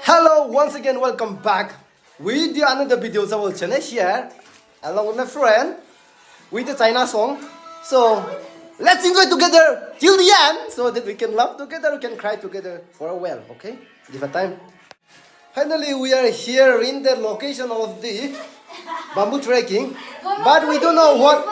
Hello, once again, welcome back with the another videos of our channel here, along with my friend, with the China song. So, let's enjoy together till the end, so that we can laugh together, we can cry together for a while, okay? Give a time. Finally, we are here in the location of the bamboo trekking, but we don't know what.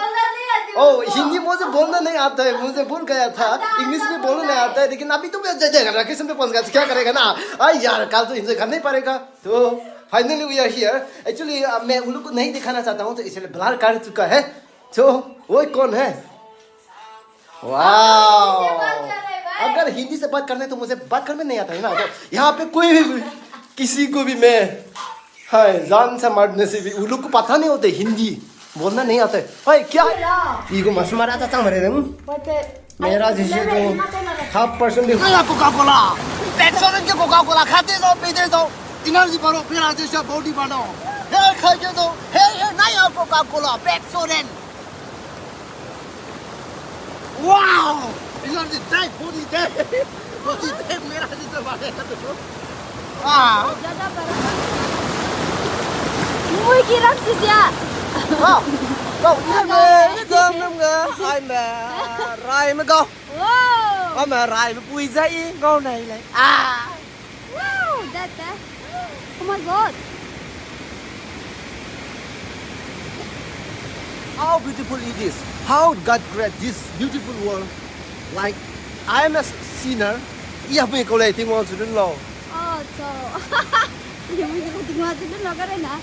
Oh, Hindi मुझे बोलना नहीं आता है, मुझे भूल गया था, English भी बोलना नहीं आता है, लेकिन अभी तो मैं लोकेशन पे पहुंच गया, क्या करेगा ना, यार कल तो एंजॉय करना ही पड़ेगा. तो finally we are here. Actually मैं उन लोग को नहीं दिखाना चाहता हूँ, तो इसलिए ब्लर कर चुका है. तो वो कौन है? वाह, अगर हिंदी से बात करने तो मुझे बात करने नहीं आता है ना, तो यहाँ पे कोई भी किसी को भी मैं जान से मारने से भी उन लोग को पता नहीं होता हिंदी बोलना नहीं आता है. भाई क्या इगो मस मारा था चांग मरे मेरा जैसे तो हाफ परसेंट भी कोका कोला पेट्रोल के कोका कोला खाते जाओ पीते जाओ एनर्जी बढ़ो फिर आज से बॉडी बनाओ हे खाइए तो हे नहीं हो Coca Cola petrol wow energy दे बॉडी दे मेरा जैसे बढ़ेगा तो ज्यादा मुई की रख दिया cậu đi về cơm năm ngờ ai mà rai mới câu có mà rai mới cùi dây ngon này này wow that's that oh my god how beautiful it is, how God created this beautiful world. Like I am a sinner, iya punya kau lagi tinggal sudah lo. oh so ini mungkin tinggal sudah lo keren na.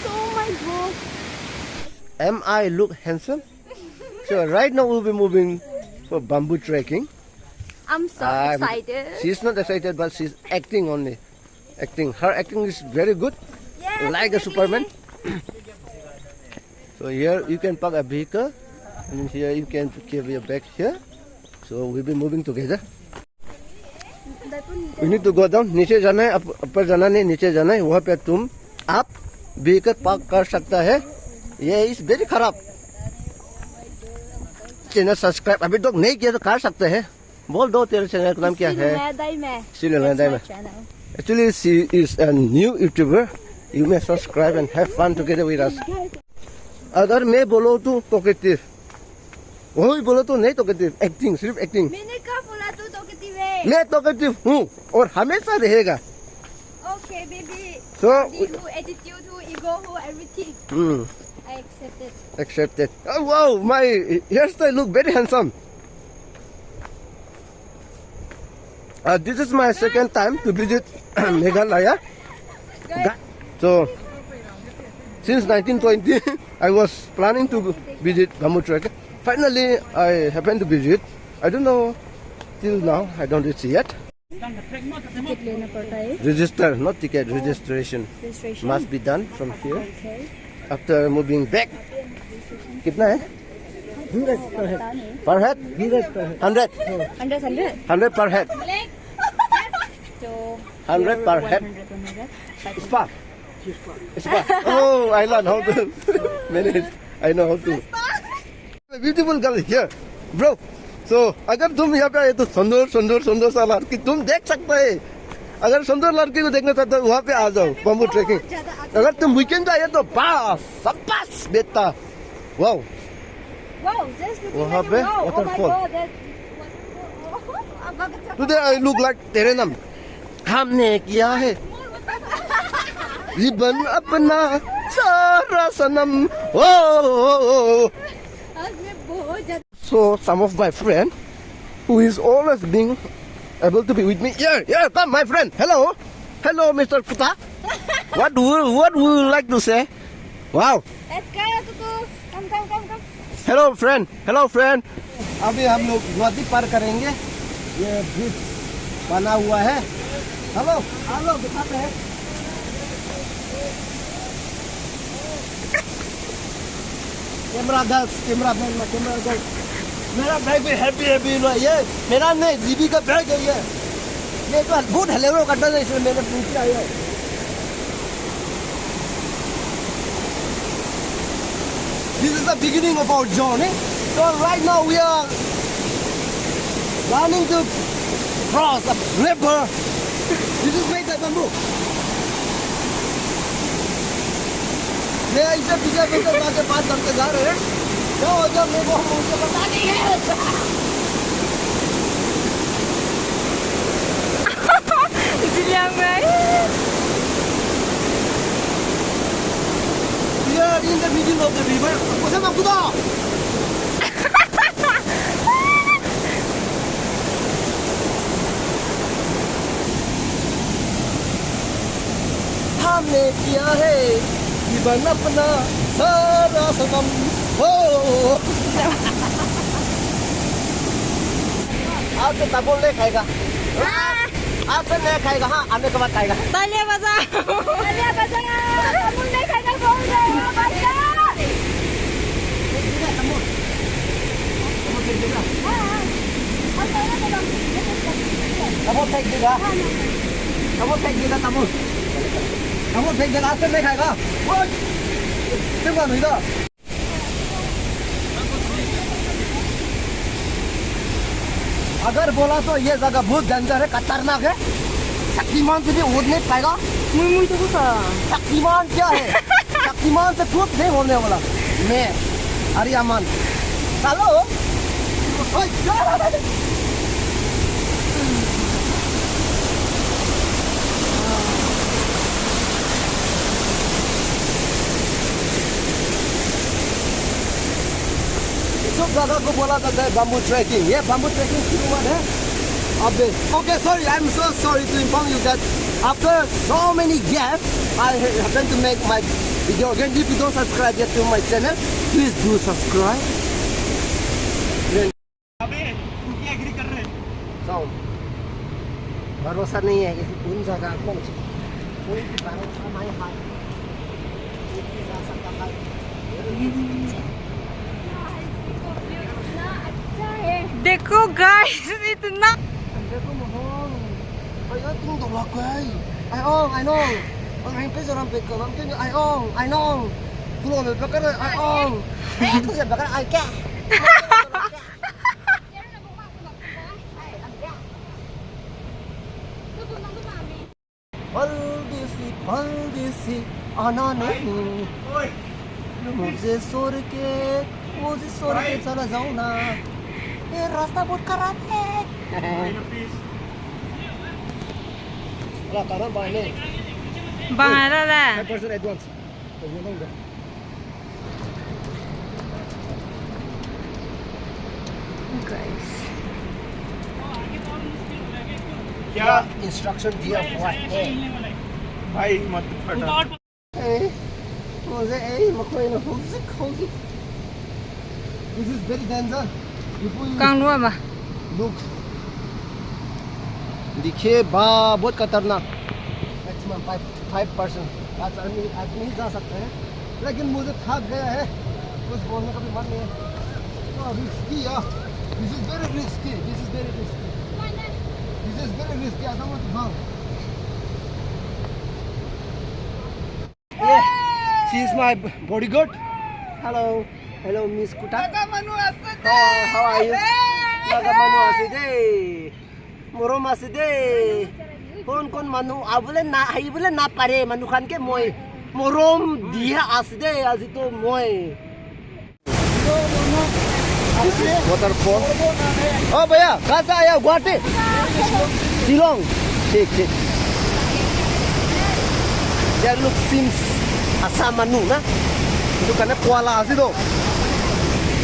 Oh my god. Am I look handsome? So right now we'll be moving for bamboo trekking. I'm so excited. She's not excited, but she's acting only. Acting. Her acting is very good. Yes, like a Superman. So here you can park a vehicle, and here you can keep your bag here. So we'll be moving together. We need to go down. नीचे जाना है, ऊपर जाना नहीं, नीचे जाना है. वहाँ पे तुम आप व्हीकल पार्क कर सकता है. ये इस वेरी खराब. चैनल सब्सक्राइब अभी तक नहीं किया तो कर सकते हैं. बोल दो तेरे चैनल का नाम क्या है? Actually she is a new YouTuber. You may subscribe and have fun together with us. अगर मैं बोलो तो टॉकेटिव, वही बोलो तो नहीं टॉकेटिव. एक्टिंग, सिर्फ एक्टिंग. मैंने कब बोला तू टॉकेटिव है? मैं टॉकेटिव हूँ और हमेशा रहेगा. Okay baby. So attitude, ego, everything. I accept it. Accept it. Oh wow, my hairstyle look very handsome. This is my second time to visit Meghalaya. So since 1920, I was planning to visit bamboo trekking. Finally, I happened to visit. I don't know till now. I don't reach yet. Ticket लेना पड़ता है. Register, not ticket. Registration must be done from here. After moving back. कितना है? 100 per head. 100 per head. 100 per head. Spa. Oh, I learned how to manage. I know how to. Beautiful girl here, bro. So अगर तुम यहाँ पे आए तो सुंदर सा लड़की तुम देख सकते है. अगर सुंदर लड़की को देखना चाहते हो वहाँ पे आ जाओ बम्बू ट्रेकिंग. अगर तुम वीकेंड आए तो बस बेटा. वाओ वहाँ पे waterfall. Today I look like तेरे नाम हमने किया है जीवन अपना सारा सनम. So some of my friend who is always being able to be with me. Here, come my friend. Hello, Mr. Puta. What would you like to say? Wow. Let's go, Tutu. Come. Hello friend. अभी हम लोग नदी पार करेंगे. ये bridge बना हुआ है. Hello दिखाते हैं. Camera girl. मेरा बैग भी हैप्पी ये मेरा नहीं जीबी का बैग है. ये तो बहुत हेलेरो करता है इसलिए मैंने पूछ आया है. This is the beginning of our journey. So right now we are running to cross a river. This is made by bamboo. मैं इसे पीछे पीछे के पास करते जा रहे हैं क्या हो जब मेरे को मुझे पता नहीं है इसलिए हम आए We are in the middle of the river. मुझे मत कूदा हमने किया है जीवन अपना सारा सनम हो आज से तबोल नहीं खाएगा आज से नहीं खाएगा हाँ आने के बाद खाएगा तालिया बजाओ तालिया बजाओ अमूल नहीं खाएगा बोल रहे हो बच्चा तबोल फेंक देगा तबोल फेंक देगा तबोल तबोल फेंक देगा आज से नहीं खाएगा क्यों नहीं था अगर बोला तो ये जगह बहुत डेंजर है खतरनाक है शक्तिमान से भी उड़ नहीं पाएगा मुई तो कुछ शक्तिमान क्या है शक्तिमान से खुद नहीं होने वाला मैं आर्यमान हेलो सब जगह को बोला जाता है बम्बू ट्रैकिंग ये बम्बू ट्रैकिंग शुरू हुआ है अब okay sorry I'm so sorry to inform you that after so many gaps I happen to make my video again if you don't subscribe yet to my channel please do subscribe अबे तू क्या agree कर रहे sound भरोसा नहीं है इस उन जगह को कोई भी भरोसा नहीं है एक भी जा सकता है देखो गाइस इतना देखो Mohan ayo tung tolak guys ai know orang pe orang pe kalau mungkin ai know pulau le bakar ai itu saya bakar ai ka Paldisi आना नहीं ओए मुझे छोड़ के चला जाओ ना ये रास्ता बहुत खराब है Lah kanan bang ni. bang ada lah 5% advance. guys क्या इंस्ट्रक्शन दिया हुआ है भाई मत फटा मुझे मकोई ना हौजी This is very danger. Before you kang dua mah look देखिए बहुत खतरनाक मैक्सिमम 5% आदमी जा सकते हैं लेकिन मुझे थक गया है कुछ बोलने का भी मन नहीं है risky this is very risky I don't want to go yeah she is my bodyguard hello Miss Kuta how are you Nagamanu aside Moro maside kon manu abule na pare manu khan ke moi morom dia aside azito moi waterfall oh भैया कहाँ से आया गुवाहाटी शिलोंग ठीक there look seems asam manu na itu karena kuala asido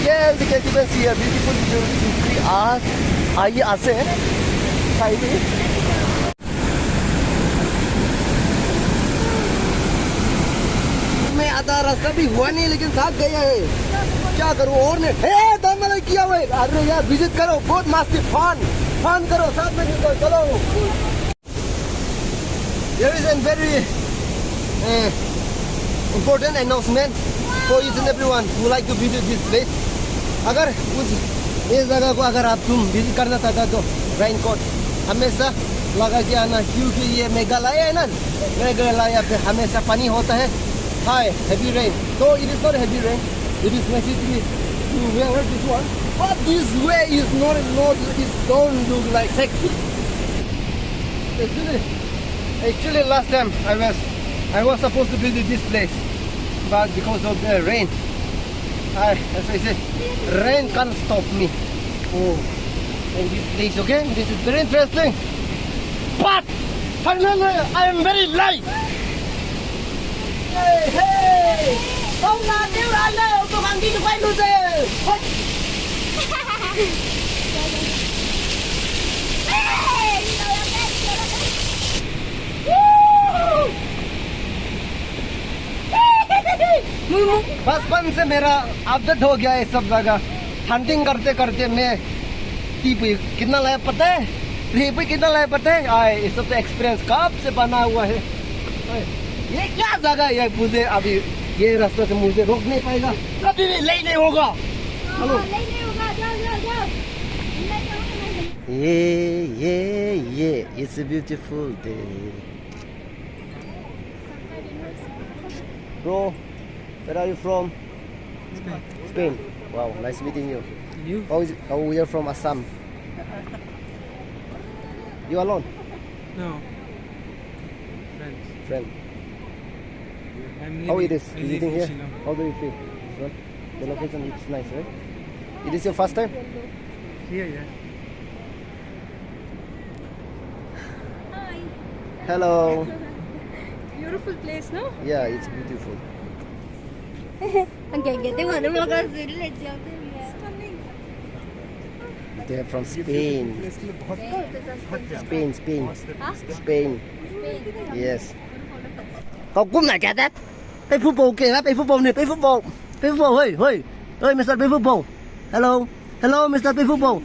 yes you can even see a beautiful tree aye ase side में आधा रास्ता भी हुआ नहीं लेकिन थक गया है क्या करूं और ने दम किया हुआ है अरे यार विजिट करो बहुत मस्त फन करो साथ में निकलो चलो there is a very important announcement for each and everyone who like to visit this place अगर इस जगह को अगर आप तुम विजिट करना चाहते हो तो रेनकोट हमेशा लगा के आना क्योंकि ये मेघालय है ना मेघालय पे हमेशा पानी होता है हाय heavy rain so it is not heavy rain it is necessary to wear this one but this way is not it don't look like sexy Actually, last time I was supposed to visit this place, but because of the rain, as I said, rain can't stop me. Oh, and this place, okay, this is very interesting. But finally, I am very late. Hey, hey, không là kêu anh đâu, tôi hàng đi được quay luôn rồi. बचपन से मेरा आदत हो गया है सब जगह hunting करते करते मैं टीपी कितना लाया पता है टीपी कितना लाया पता है आए ये सब तो एक्सपीरियंस कब से बना हुआ है आए, ये क्या जगह है मुझे अभी ये रास्ते से मुझे रोक नहीं पाएगा कभी भी ले नहीं होगा हेलो ये it's a beautiful day bro where are you from Spain wow nice meeting you how you're from Assam you alone No. Friends. friend I'm how living, it is I live visiting in here Shillong. how do you feel this one the location looks nice right it is your first time Yeah, yeah. hello Beautiful place, no? yeah it's beautiful Ang gagete mo, ano mga kasi Stunning. they're from Spain Spain Huh? Spain yes เขากุ้มไหนแกแดดไปฟุตบอลเก่งนะไปฟุตบอลเนี่ยไปฟุตบอลเฮ้ยมิสเตอร์ไปฟุตบอล hello Mr. ไปฟุตบอล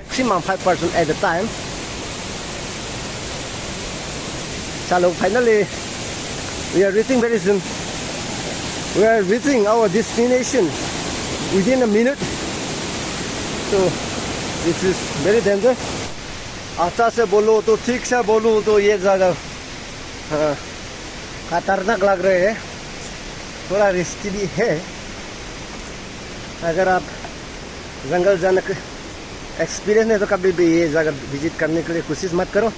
maximum 5 person at the time so finally we are reaching very soon we are reaching our destination within a minute so this is very dangerous अच्छा से बोलो तो ठीक से बोलो तो ये जगह हाँ खतरनाक लग रहे हैं थोड़ा रिस्की भी है अगर आप जंगल जाने का एक्सपीरियंस है तो कभी भी ये जगह विजिट करने के लिए कोशिश मत करो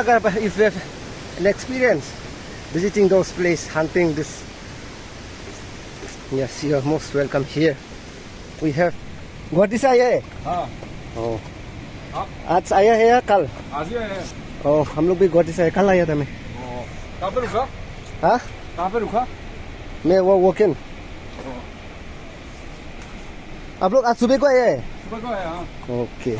अगर if you have an experience visiting those place hunting this yes you are most welcome here we have Guwahati से आया है हाँ oh आप आज आया है या कल आज ही आए हैं oh हम लोग भी गुवाहाटी से आए कल आया था मैं कहाँ पे रुका हाँ कहाँ पे रुका मैं वो वॉकिंग आप लोग आज सुबह को आए हैं सुबह को आया हाँ ओके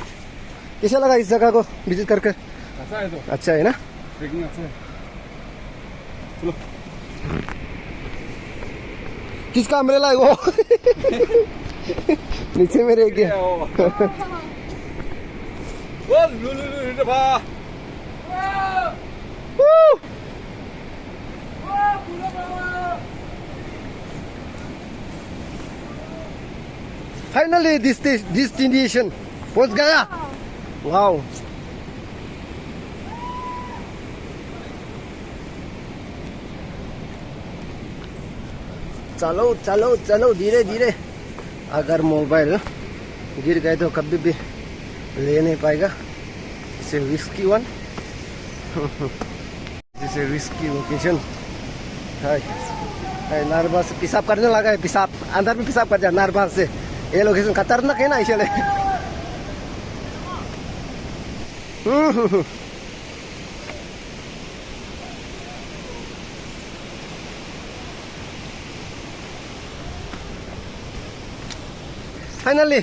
कैसा लगा इस जगह को विजिट करके ऐसा है तो अच्छा है ना ट्रेकिंग अच्छा है किसका अम्ब्रेला है वो नीचे में रह गया वो लुलु भा फाइनली destination पहुंच गया वाओ चलो धीरे धीरे अगर मोबाइल गिर गए तो कभी भी ले नहीं पाएगा it's a risky one it's a risky location है नारबा से पेशाब करने लगा है पेशाब अंदर में पेशाब कर जाए नारबा से ये लोकेशन खतरनाक है ना इसलिए Finally,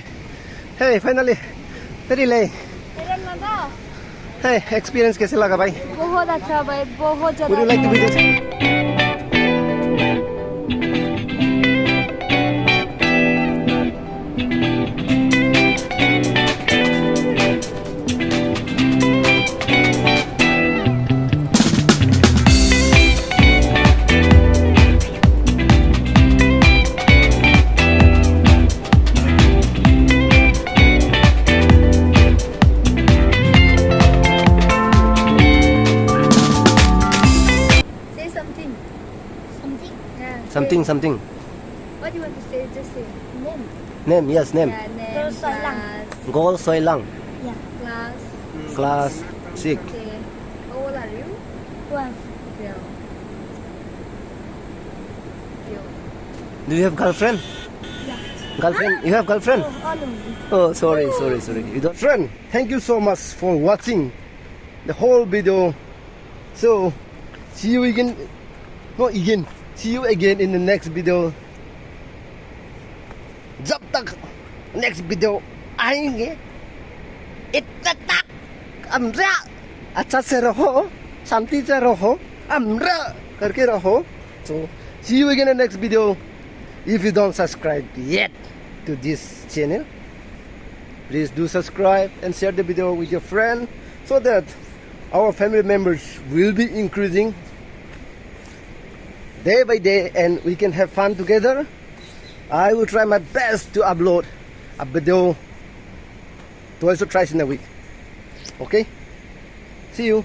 तेरी ले hey, एक्सपीरियंस कैसे लगा भाई बहुत अच्छा भाई बहुत Would you like to visit? Something. What do you want to say? Just say name. Name, yes, name. Yeah, name. Gol Soy Lang. Class. Class 6. Okay. Oh, 12. Do you have girlfriend? Yeah. Girlfriend? You have girlfriend? Oh, all of you. Oh, sorry. You don't. Friend, thank you so much for watching the whole video. So, see you again. Not again. See you again in the next video. जब तक next video आएंगे इतना तक अमरा अच्छा से रहो शांति से रहो अमरा करके रहो. So, see you again in the next video. If you don't subscribe yet to this channel, please do subscribe and share the video with your friend so that our family members will be increasing day by day and we can have fun together. I will try my best to upload a video twice or thrice in a week. Okay? See you.